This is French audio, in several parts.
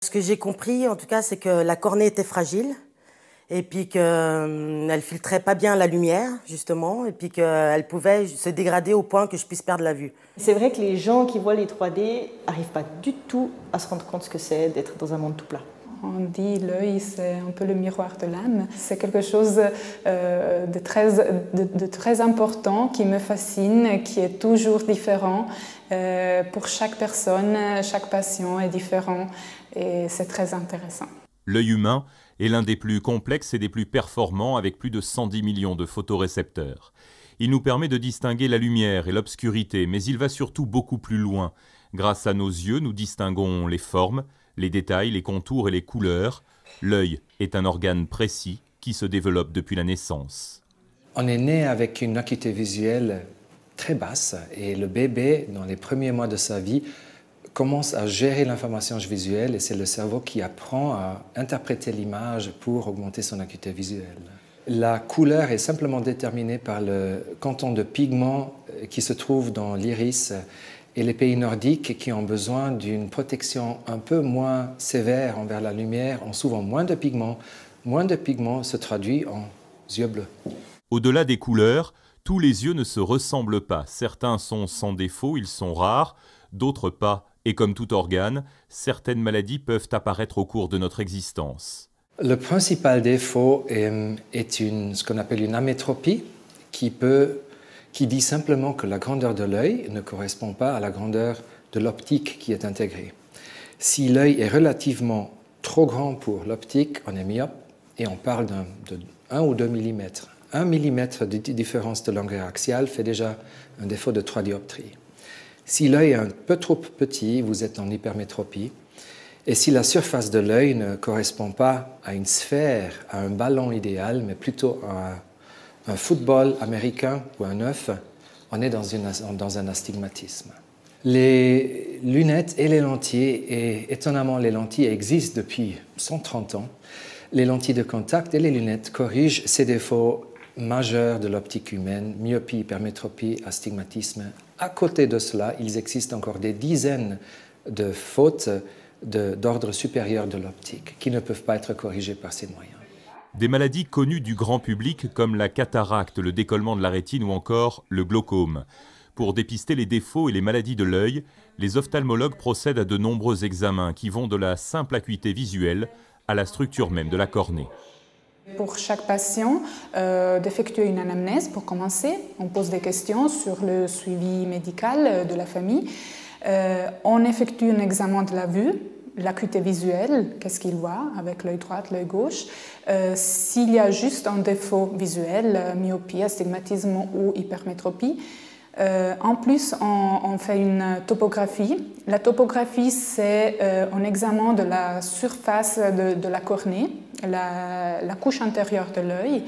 Ce que j'ai compris, en tout cas, c'est que la cornée était fragile et puis qu'elle filtrait pas bien la lumière, justement, et puis qu'elle pouvait se dégrader au point que je puisse perdre la vue. C'est vrai que les gens qui voient les 3D n'arrivent pas du tout à se rendre compte ce que c'est d'être dans un monde tout plat. On dit l'œil, c'est un peu le miroir de l'âme. C'est quelque chose de très important qui me fascine, qui est toujours différent. Pour chaque personne, chaque patient est différent et c'est très intéressant. L'œil humain est l'un des plus complexes et des plus performants avec plus de 110 millions de photorécepteurs. Il nous permet de distinguer la lumière et l'obscurité, mais il va surtout beaucoup plus loin. Grâce à nos yeux, nous distinguons les formes, les détails, les contours et les couleurs. L'œil est un organe précis qui se développe depuis la naissance. On est né avec une acuité visuelle très basse et le bébé, dans les premiers mois de sa vie, commence à gérer l'information visuelle et c'est le cerveau qui apprend à interpréter l'image pour augmenter son acuité visuelle. La couleur est simplement déterminée par le canton de pigments qui se trouve dans l'iris. Et les pays nordiques qui ont besoin d'une protection un peu moins sévère envers la lumière ont souvent moins de pigments. Moins de pigments se traduit en yeux bleus. Au-delà des couleurs, tous les yeux ne se ressemblent pas. Certains sont sans défaut, ils sont rares, d'autres pas. Et comme tout organe, certaines maladies peuvent apparaître au cours de notre existence. Le principal défaut est ce qu'on appelle une amétropie qui dit simplement que la grandeur de l'œil ne correspond pas à la grandeur de l'optique qui est intégrée. Si l'œil est relativement trop grand pour l'optique, on est myope et on parle de 1 ou 2 mm. 1 mm de différence de longueur axiale fait déjà un défaut de 3 dioptries. Si l'œil est un peu trop petit, vous êtes en hypermétropie. Et si la surface de l'œil ne correspond pas à une sphère, à un ballon idéal, mais plutôt à un football américain ou un œuf, on est dans un astigmatisme. Les lunettes et les lentilles, et étonnamment les lentilles existent depuis 130 ans, les lentilles de contact et les lunettes corrigent ces défauts majeurs de l'optique humaine, myopie, hypermétropie, astigmatisme. À côté de cela, il existe encore des dizaines de fautes d'ordre supérieur de l'optique qui ne peuvent pas être corrigées par ces moyens. Des maladies connues du grand public comme la cataracte, le décollement de la rétine ou encore le glaucome. Pour dépister les défauts et les maladies de l'œil, les ophtalmologues procèdent à de nombreux examens qui vont de la simple acuité visuelle à la structure même de la cornée. Pour chaque patient, d'effectuer une anamnèse pour commencer. On pose des questions sur le suivi médical de la famille. On effectue un examen de la vue, l'acuité visuelle, qu'est-ce qu'il voit avec l'œil droit, l'œil gauche. S'il y a juste un défaut visuel, myopie, astigmatisme ou hypermétropie. En plus, on fait une topographie. La topographie, c'est un examen de la surface de la cornée, la couche intérieure de l'œil.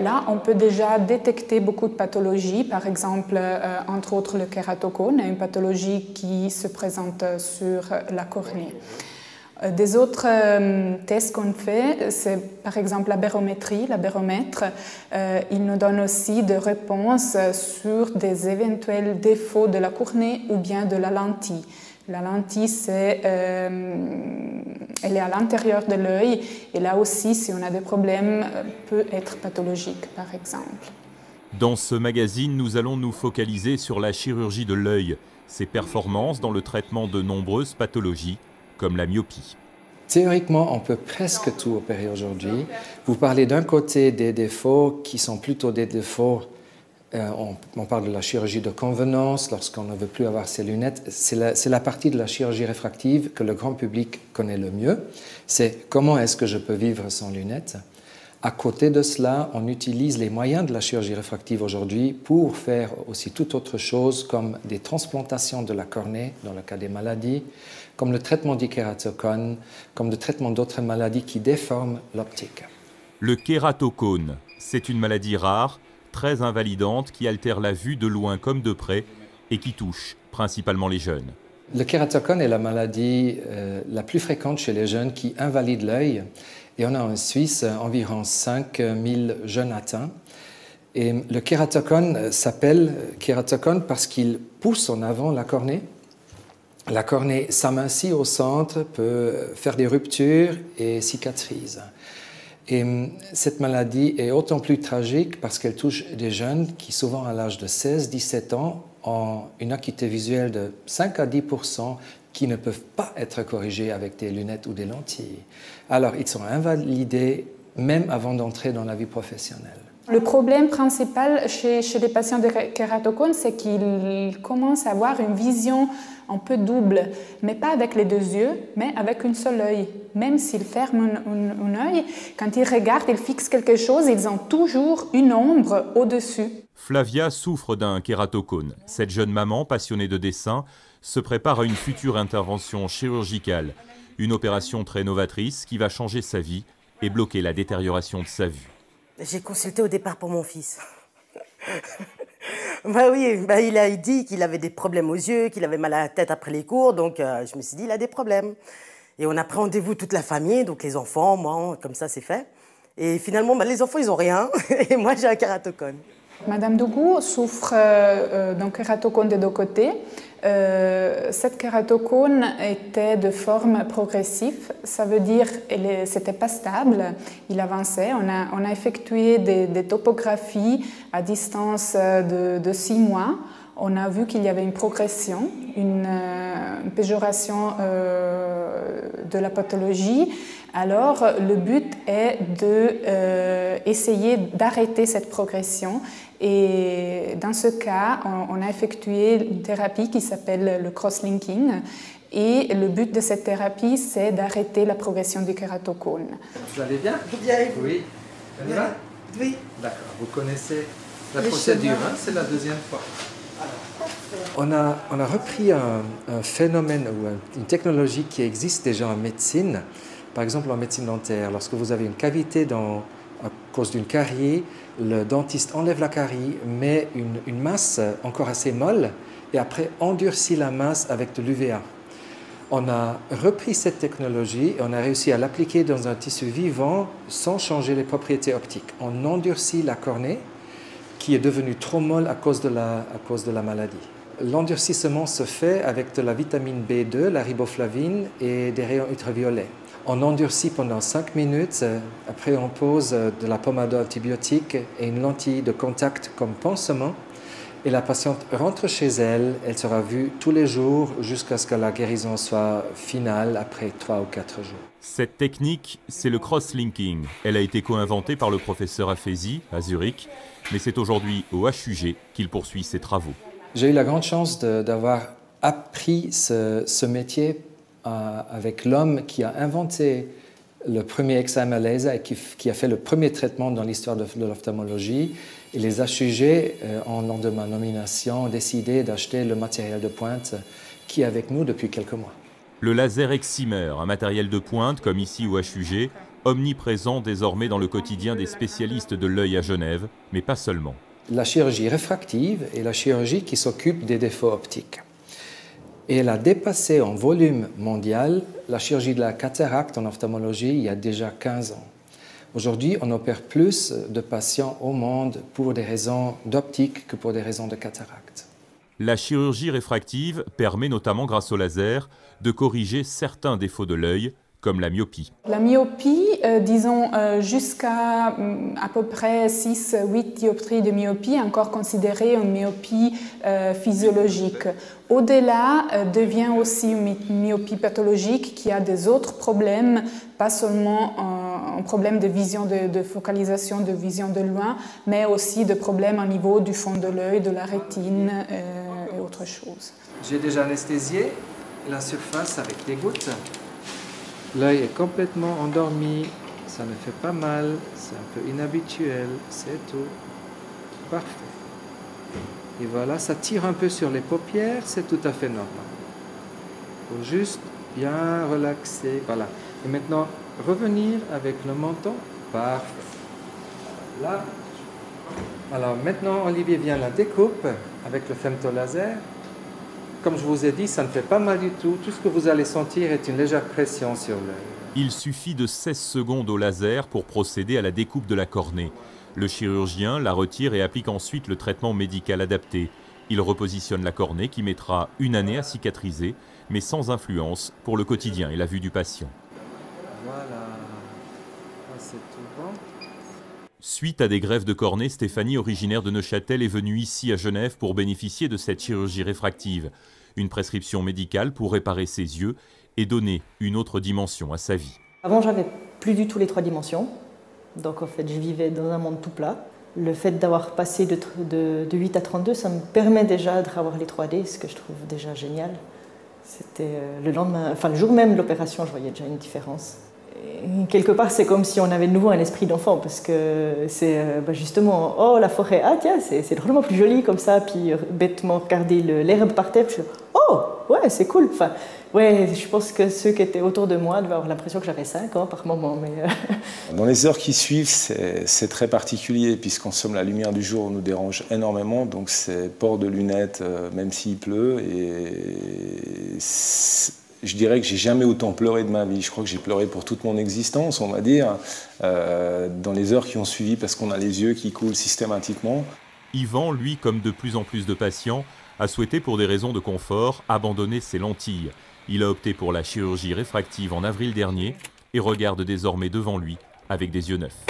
Là, on peut déjà détecter beaucoup de pathologies, par exemple, entre autres le kératocone, une pathologie qui se présente sur la cornée. Des autres tests qu'on fait, c'est par exemple la barométrie. La baromètre, il nous donne aussi des réponses sur des éventuels défauts de la cornée ou bien de la lentille. La lentille, elle est à l'intérieur de l'œil et là aussi, si on a des problèmes, peut être pathologique, par exemple. Dans ce magazine, nous allons nous focaliser sur la chirurgie de l'œil, ses performances dans le traitement de nombreuses pathologies, comme la myopie. Théoriquement, on peut presque tout opérer aujourd'hui. Vous parlez d'un côté des défauts qui sont plutôt des défauts, on parle de la chirurgie de convenance lorsqu'on ne veut plus avoir ses lunettes. C'est la partie de la chirurgie réfractive que le grand public connaît le mieux. C'est comment est-ce que je peux vivre sans lunettes. À côté de cela, on utilise les moyens de la chirurgie réfractive aujourd'hui pour faire aussi toute autre chose comme des transplantations de la cornée dans le cas des maladies, comme le traitement du kératocone, comme le traitement d'autres maladies qui déforment l'optique. Le kératocone, c'est une maladie rare, très invalidante, qui altère la vue de loin comme de près et qui touche principalement les jeunes. Le kératocone est la maladie la plus fréquente chez les jeunes qui invalide l'œil. Et on a en Suisse environ 5000 jeunes atteints. Et le kératocone s'appelle kératocone parce qu'il pousse en avant la cornée la cornée s'amincit au centre, peut faire des ruptures et cicatrise. Et cette maladie est autant plus tragique parce qu'elle touche des jeunes qui, souvent à l'âge de 16-17 ans, ont une acuité visuelle de 5 à 10% qui ne peuvent pas être corrigés avec des lunettes ou des lentilles. Alors, ils sont invalidés même avant d'entrer dans la vie professionnelle. Le problème principal chez les patients de kératocone, c'est qu'ils commencent à avoir une vision un peu double, mais pas avec les deux yeux, mais avec un seul œil. Même s'ils ferment un œil, quand ils regardent, ils fixent quelque chose, ils ont toujours une ombre au-dessus. Flavia souffre d'un kératocone. Cette jeune maman, passionnée de dessin, se prépare à une future intervention chirurgicale. Une opération très novatrice qui va changer sa vie et bloquer la détérioration de sa vue. J'ai consulté au départ pour mon fils. Bah oui, bah il a dit qu'il avait des problèmes aux yeux, qu'il avait mal à la tête après les cours, donc je me suis dit il a des problèmes. Et on a pris rendez-vous toute la famille, donc les enfants, moi, comme ça c'est fait. Et finalement, bah, les enfants ils ont rien, et moi j'ai un kératocone. Madame Dougou souffre d'un kératocone des deux côtés. Cette kératocone était de forme progressive, ça veut dire que c'était pas stable, il avançait. On a effectué des topographies à distance de 6 mois. On a vu qu'il y avait une progression, une péjoration de la pathologie. Alors, le but est d'essayer d'arrêter cette progression. Et dans ce cas, on a effectué une thérapie qui s'appelle le cross-linking. Et le but de cette thérapie, c'est d'arrêter la progression du kératocone. Vous allez bien? Bien. Oui. On y va? Oui. D'accord. Vous connaissez la procédure, hein? C'est la deuxième fois. On a repris un phénomène ou une technologie qui existe déjà en médecine. Par exemple, en médecine dentaire, lorsque vous avez une cavité à cause d'une carie, le dentiste enlève la carie, met une masse encore assez molle et après endurcit la masse avec de l'UVA. On a repris cette technologie et on a réussi à l'appliquer dans un tissu vivant sans changer les propriétés optiques. On endurcit la cornée qui est devenue trop molle à cause de la maladie. L'endurcissement se fait avec de la vitamine B2, la riboflavine et des rayons ultraviolets. On endurcit pendant 5 minutes, après on pose de la pommade antibiotique et une lentille de contact comme pansement. Et la patiente rentre chez elle, elle sera vue tous les jours jusqu'à ce que la guérison soit finale après 3 ou 4 jours. Cette technique, c'est le cross-linking. Elle a été co-inventée par le professeur Afesi à Zurich, mais c'est aujourd'hui au HUG qu'il poursuit ses travaux. J'ai eu la grande chance d'avoir appris ce métier avec l'homme qui a inventé le premier examen laser et qui a fait le premier traitement dans l'histoire de l'ophtalmologie. Et les HUG, lors de ma nomination, ont décidé d'acheter le matériel de pointe qui est avec nous depuis quelques mois. Le laser Excimer, un matériel de pointe comme ici au HUG, omniprésent désormais dans le quotidien des spécialistes de l'œil à Genève, mais pas seulement. La chirurgie réfractive est la chirurgie qui s'occupe des défauts optiques. Et elle a dépassé en volume mondial la chirurgie de la cataracte en ophtalmologie il y a déjà 15 ans. Aujourd'hui, on opère plus de patients au monde pour des raisons d'optique que pour des raisons de cataracte. La chirurgie réfractive permet notamment grâce au laser de corriger certains défauts de l'œil, comme la myopie. La myopie, disons jusqu'à à peu près 6-8 dioptries de myopie, encore considérée une myopie physiologique. Au-delà, devient aussi une myopie pathologique qui a des autres problèmes, pas seulement un problème de vision, de focalisation, de vision de loin, mais aussi de problèmes au niveau du fond de l'œil, de la rétine et autre chose. J'ai déjà anesthésié la surface avec des gouttes. L'œil est complètement endormi, ça ne fait pas mal, c'est un peu inhabituel, c'est tout. Parfait. Et voilà, ça tire un peu sur les paupières, c'est tout à fait normal. Il faut juste bien relaxer, voilà. Et maintenant, revenir avec le menton, parfait. Là. Alors maintenant, Olivier vient la découpe avec le femtolaser. Comme je vous ai dit, ça ne fait pas mal du tout. Tout ce que vous allez sentir est une légère pression sur l'œil. Il suffit de 16 secondes au laser pour procéder à la découpe de la cornée. Le chirurgien la retire et applique ensuite le traitement médical adapté. Il repositionne la cornée qui mettra 1 année à cicatriser, mais sans influence pour le quotidien et la vue du patient. Voilà, c'est tout bon. Suite à des greffes de cornée, Stéphanie, originaire de Neuchâtel, est venue ici à Genève pour bénéficier de cette chirurgie réfractive. Une prescription médicale pour réparer ses yeux et donner une autre dimension à sa vie. Avant, j'avais plus du tout les 3 dimensions. Donc en fait, je vivais dans un monde tout plat. Le fait d'avoir passé de 8 à 32, ça me permet déjà de revoir les 3D, ce que je trouve déjà génial. C'était le lendemain, enfin le jour même de l'opération, je voyais déjà une différence. Et quelque part, c'est comme si on avait de nouveau un esprit d'enfant, parce que c'est justement, oh la forêt, ah tiens, c'est drôlement plus joli comme ça, puis bêtement regarder l'herbe par terre, puis je, oh ouais, c'est cool. Enfin, ouais, je pense que ceux qui étaient autour de moi devaient avoir l'impression que j'avais 5 ans par moment. Mais Dans les heures qui suivent, c'est très particulier, puisqu'en somme, la lumière du jour nous dérange énormément, donc c'est port de lunettes, même s'il pleut, et je dirais que j'ai jamais autant pleuré de ma vie. Je crois que j'ai pleuré pour toute mon existence, on va dire, dans les heures qui ont suivi, parce qu'on a les yeux qui coulent systématiquement. Yvan, lui, comme de plus en plus de patients, a souhaité, pour des raisons de confort, abandonner ses lentilles. Il a opté pour la chirurgie réfractive en avril dernier et regarde désormais devant lui avec des yeux neufs.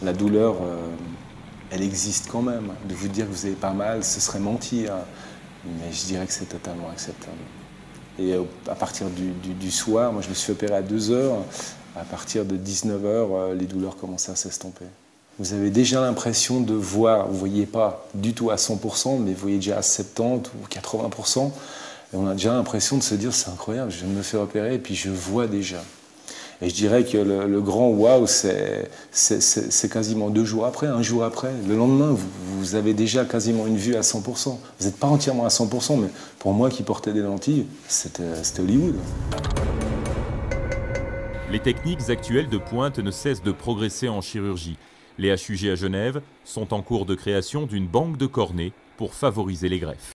La douleur, elle existe quand même. De vous dire que vous n'avez pas mal, ce serait mentir. Mais je dirais que c'est totalement acceptable. Et à partir du soir, moi je me suis opéré à 2h, à partir de 19h, les douleurs commençaient à s'estomper. Vous avez déjà l'impression de voir, vous ne voyez pas du tout à 100%, mais vous voyez déjà à 70 ou 80%. Et on a déjà l'impression de se dire, c'est incroyable, je viens de me faire opérer et puis je vois déjà. Et je dirais que le grand waouh, c'est quasiment 2 jours après, 1 jour après. Le lendemain, vous avez déjà quasiment une vue à 100%. Vous n'êtes pas entièrement à 100%, mais pour moi qui portais des lentilles, c'était Hollywood. Les techniques actuelles de pointe ne cessent de progresser en chirurgie. Les HUG à Genève sont en cours de création d'une banque de cornées pour favoriser les greffes.